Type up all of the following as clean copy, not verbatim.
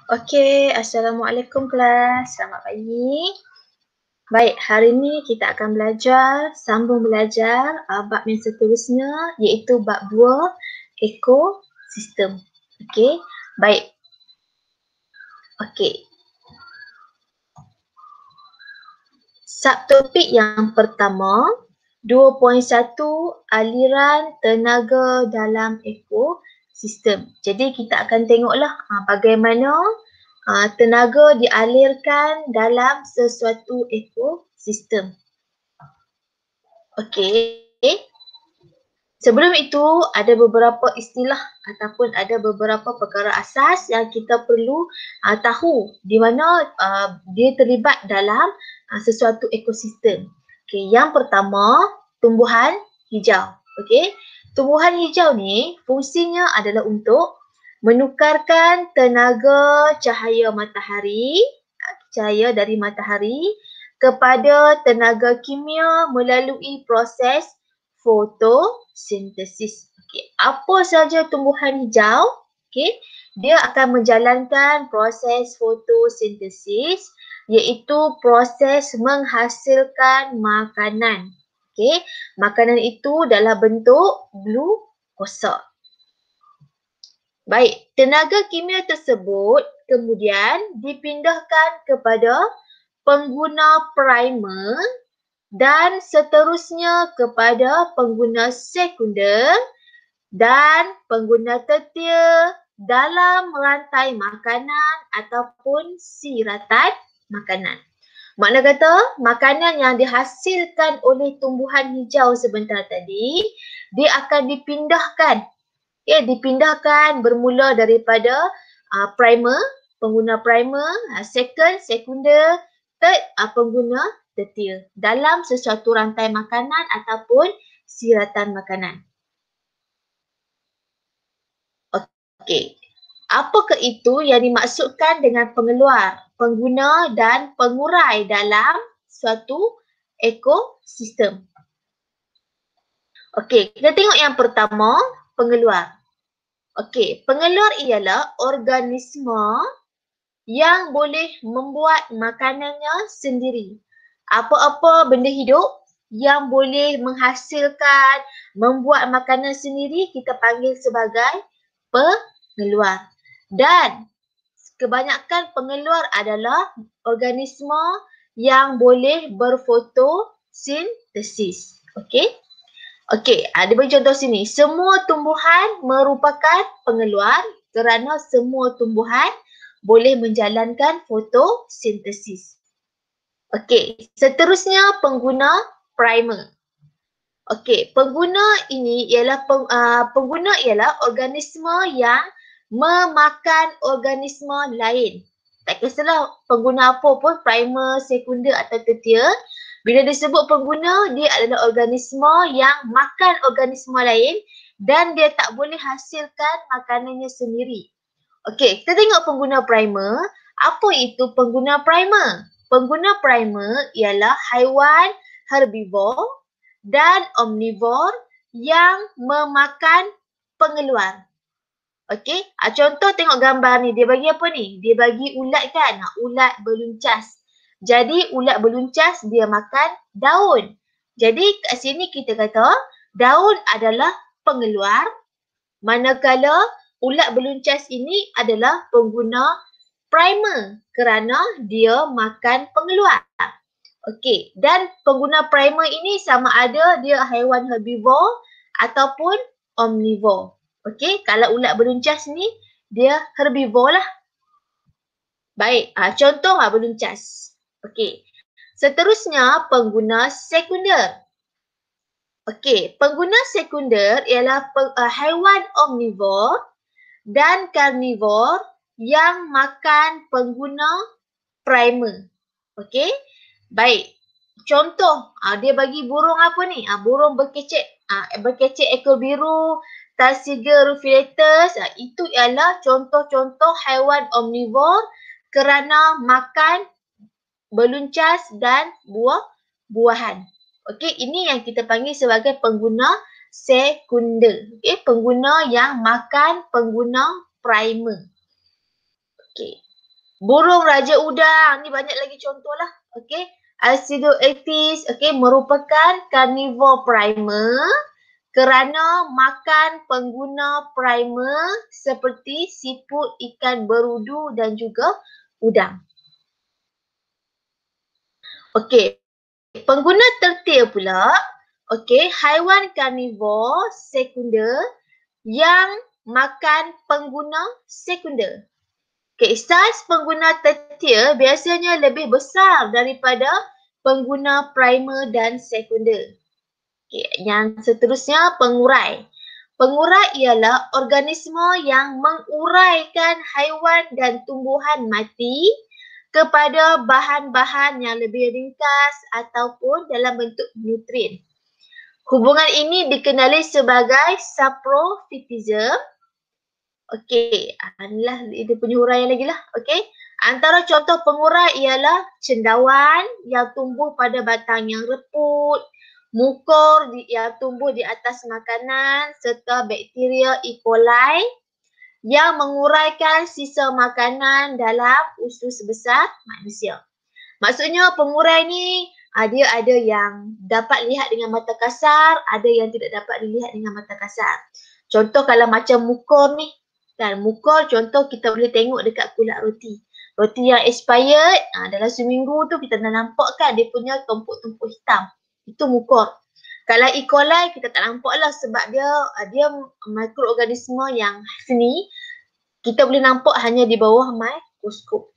Okey, Assalamualaikum kelas. Selamat pagi. Baik, hari ini kita akan sambung belajar bab yang seterusnya iaitu bab 2, ekosistem. Okey, baik. Okey. Subtopik yang pertama, 2.1 aliran tenaga dalam ekosistem. Jadi kita akan tengoklah bagaimana tenaga dialirkan dalam sesuatu ekosistem. Okey. Sebelum itu ada beberapa istilah ataupun ada beberapa perkara asas yang kita perlu tahu di mana dia terlibat dalam sesuatu ekosistem. Okey, yang pertama tumbuhan hijau. Okey. Tumbuhan hijau ni fungsinya adalah untuk menukarkan tenaga cahaya dari matahari kepada tenaga kimia melalui proses fotosintesis. Okey, apa saja tumbuhan hijau? Okey, dia akan menjalankan proses fotosintesis iaitu proses menghasilkan makanan. Okey, makanan itu dalam bentuk glukosa. Baik, tenaga kimia tersebut kemudian dipindahkan kepada pengguna primer dan seterusnya kepada pengguna sekunder dan pengguna tertier dalam rantai makanan ataupun siratan makanan. Makna kata, makanan yang dihasilkan oleh tumbuhan hijau sebentar tadi, dia akan dipindahkan. Dipindahkan bermula daripada pengguna primer, second, sekunder, third, pengguna tertier dalam sesuatu rantai makanan ataupun siratan makanan. Okey. Apakah itu yang dimaksudkan dengan pengeluar, pengguna dan pengurai dalam suatu ekosistem? Okey, kita tengok yang pertama, pengeluar. Okey, pengeluar ialah organisma yang boleh membuat makanannya sendiri. Apa-apa benda hidup yang boleh menghasilkan, membuat makanan sendiri kita panggil sebagai pengeluar. Dan kebanyakan pengeluar adalah organisma yang boleh berfotosintesis. Okey? Okey, dia bagi contoh sini. Semua tumbuhan merupakan pengeluar kerana semua tumbuhan boleh menjalankan fotosintesis. Okey, seterusnya pengguna primer. Okey, pengguna ialah organisma yang memakan organisma lain. Tak kisahlah pengguna apa pun, primer, sekunder atau tertier. Bila disebut pengguna, dia adalah organisma yang makan organisma lain dan dia tak boleh hasilkan makanannya sendiri. Okey, kita tengok pengguna primer. Apa itu pengguna primer? Pengguna primer ialah haiwan herbivor dan omnivor yang memakan pengeluar. Okey, contoh tengok gambar ni. Dia bagi apa ni? Dia bagi ulat kan? Ulat beluncas. Jadi ulat beluncas dia makan daun. Jadi kat sini kita kata daun adalah pengeluar, manakala ulat beluncas ini adalah pengguna primer kerana dia makan pengeluar. Okey, dan pengguna primer ini sama ada dia haiwan herbivor ataupun omnivor. Okey, kalau ulat beluncas ni dia herbivor lah. Baik, contoh beluncas. Okey, seterusnya pengguna sekunder. Okey, pengguna sekunder ialah haiwan omnivor dan karnivor yang makan pengguna primer. Okey, baik. Contoh, dia bagi burung apa ni? Burung berkecek ekor biru, Tarsiger rufilatus. Itu ialah contoh-contoh haiwan omnivor kerana makan beluncas dan buah-buahan. Okey, ini yang kita panggil sebagai pengguna sekunder. Okey, pengguna yang makan pengguna primer. Okey. Burung raja udang. Ni banyak lagi contoh lah. Okey. Acidophilus, okey, merupakan carnivore primer kerana makan pengguna primer seperti siput, ikan berudu dan juga udang. Okey. Pengguna tertil pula, okey, haiwan karnivor sekunder yang makan pengguna sekunder. Okay, saiz pengguna tertil biasanya lebih besar daripada pengguna primer dan sekunder. Okay, yang seterusnya pengurai. Pengurai ialah organisma yang menguraikan haiwan dan tumbuhan mati kepada bahan-bahan yang lebih ringkas ataupun dalam bentuk nutrien. Hubungan ini dikenali sebagai saprofithism. Okey, inilah dia punya huraian lagi lah. Okey, antara contoh pengurai ialah cendawan yang tumbuh pada batang yang reput, mukor yang tumbuh di atas makanan serta bakteria E. coli yang menguraikan sisa makanan dalam usus besar manusia. Maksudnya pengurai ni dia ada yang dapat lihat dengan mata kasar, ada yang tidak dapat dilihat dengan mata kasar. Contoh kalau macam mukor ni, kan mukor contoh kita boleh tengok dekat kulak roti. Roti yang expired, dalam seminggu tu kita dah nampak kan dia punya tumpuk-tumpuk hitam. Itu mukor. Kalau E. coli kita tak nampak lah sebab dia mikroorganisme yang seni. Kita boleh nampak hanya di bawah mikroskop.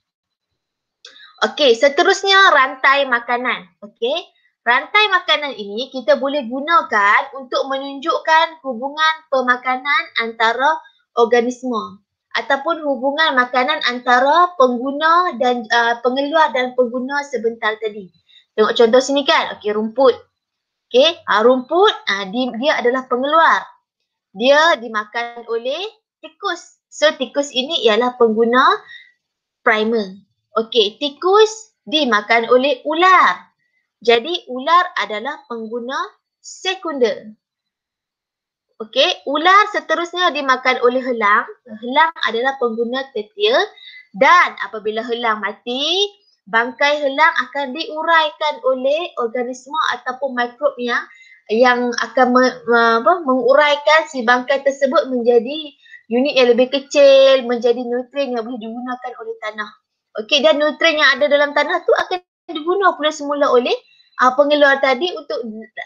Okey, seterusnya rantai makanan. Okey, rantai makanan ini kita boleh gunakan untuk menunjukkan hubungan pemakanan antara organisme ataupun hubungan makanan antara pengguna dan pengeluar dan pengguna sebentar tadi. Tengok contoh sini kan. Okey, rumput. Okey, rumput dia adalah pengeluar. Dia dimakan oleh tikus. So tikus ini ialah pengguna primer. Okey, tikus dimakan oleh ular. Jadi ular adalah pengguna sekunder. Okey, ular seterusnya dimakan oleh helang. Helang adalah pengguna tertil dan apabila helang mati, bangkai helang akan diuraikan oleh organisma ataupun mikrob yang akan menguraikan si bangkai tersebut menjadi unit yang lebih kecil, menjadi nutrien yang boleh digunakan oleh tanah. Okey, dan nutrien yang ada dalam tanah tu akan digunakan pula semula oleh pengeluar tadi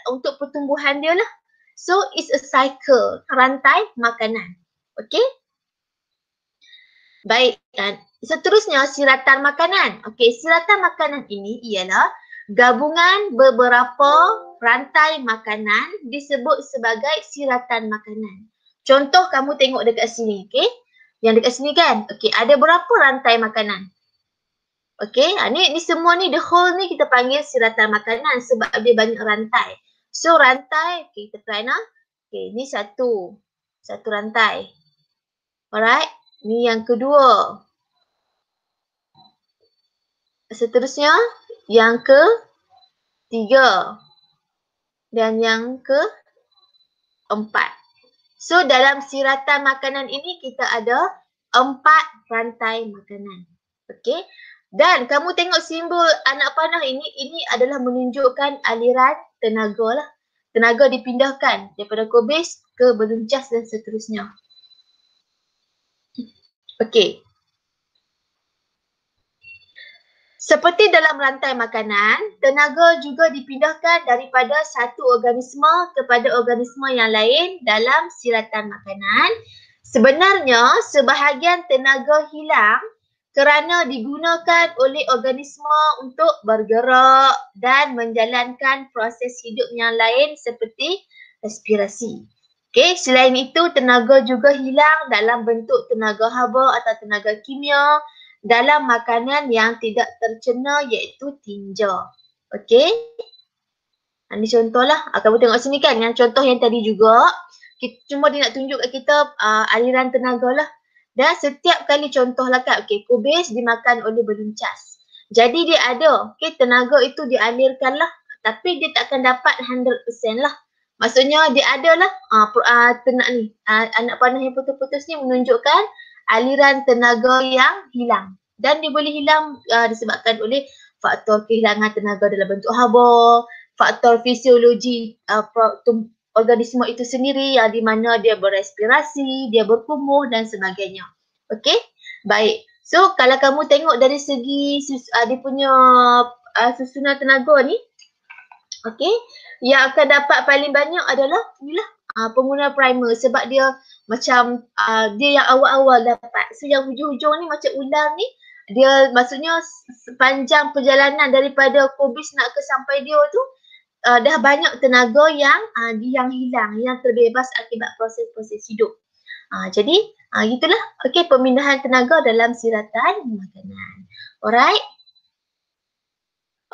untuk pertumbuhan dia lah. So, it's a cycle, rantai makanan. Okey? Baik, seterusnya siratan makanan. Okey, siratan makanan ini ialah gabungan beberapa rantai makanan disebut sebagai siratan makanan. Contoh kamu tengok dekat sini, okey? Yang dekat sini kan? Okey, ada berapa rantai makanan? Okey, ni semua ni, the whole ni kita panggil siratan makanan sebab dia banyak rantai. So rantai, okay, kita try nah. Okay, ni satu rantai. Alright, ni yang kedua. Seterusnya, yang ketiga. Dan yang keempat. So dalam siratan makanan ini kita ada 4 rantai makanan. Okey. Dan kamu tengok simbol anak panah ini adalah menunjukkan aliran tenaga lah. Tenaga dipindahkan daripada kubis ke belum cas dan seterusnya. Okey. Seperti dalam rantai makanan, tenaga juga dipindahkan daripada satu organisme kepada organisme yang lain dalam siratan makanan. Sebenarnya, sebahagian tenaga hilang kerana digunakan oleh organisme untuk bergerak dan menjalankan proses hidup yang lain seperti respirasi. Okey, selain itu tenaga juga hilang dalam bentuk tenaga haba atau tenaga kimia dalam makanan yang tidak tercerna iaitu tinja. Okey. Ini contohlah. Kamu tengok sini kan yang contoh yang tadi juga. Cuma dia nak tunjuk kat kita aliran tenaga lah. Dan setiap kali contohlah kan, okey, kubis dimakan oleh beluncas. Jadi dia ada, okey, tenaga itu dialirkan lah. Tapi dia tak akan dapat 100% lah. Maksudnya dia ada lah tenaga ni. Anak panah yang putus-putus ni menunjukkan aliran tenaga yang hilang. Dan dia boleh hilang disebabkan oleh faktor kehilangan tenaga dalam bentuk haba, faktor fisiologi organisma itu sendiri di mana dia berrespirasi, dia berkumuh dan sebagainya. Okey? Baik. So kalau kamu tengok dari segi dia punya susunan tenaga ni, okey, yang akan dapat paling banyak adalah inilah pengguna primer sebab dia macam dia yang awal-awal dapat. So yang hujung-hujung ni macam ular ni, dia maksudnya sepanjang perjalanan daripada kubis nak ke sampai dia tu dah banyak tenaga yang hilang, yang terbebas akibat proses-proses hidup. Jadi gitulah. Okey, pemindahan tenaga dalam siratan makanan. Alright.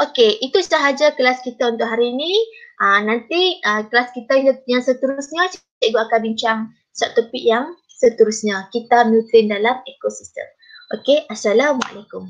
Okey, itu sahaja kelas kita untuk hari ini. Nanti kelas kita yang seterusnya, cikgu akan bincang subtopik yang seterusnya. Kita nutrien dalam ekosistem. Okey, Assalamualaikum.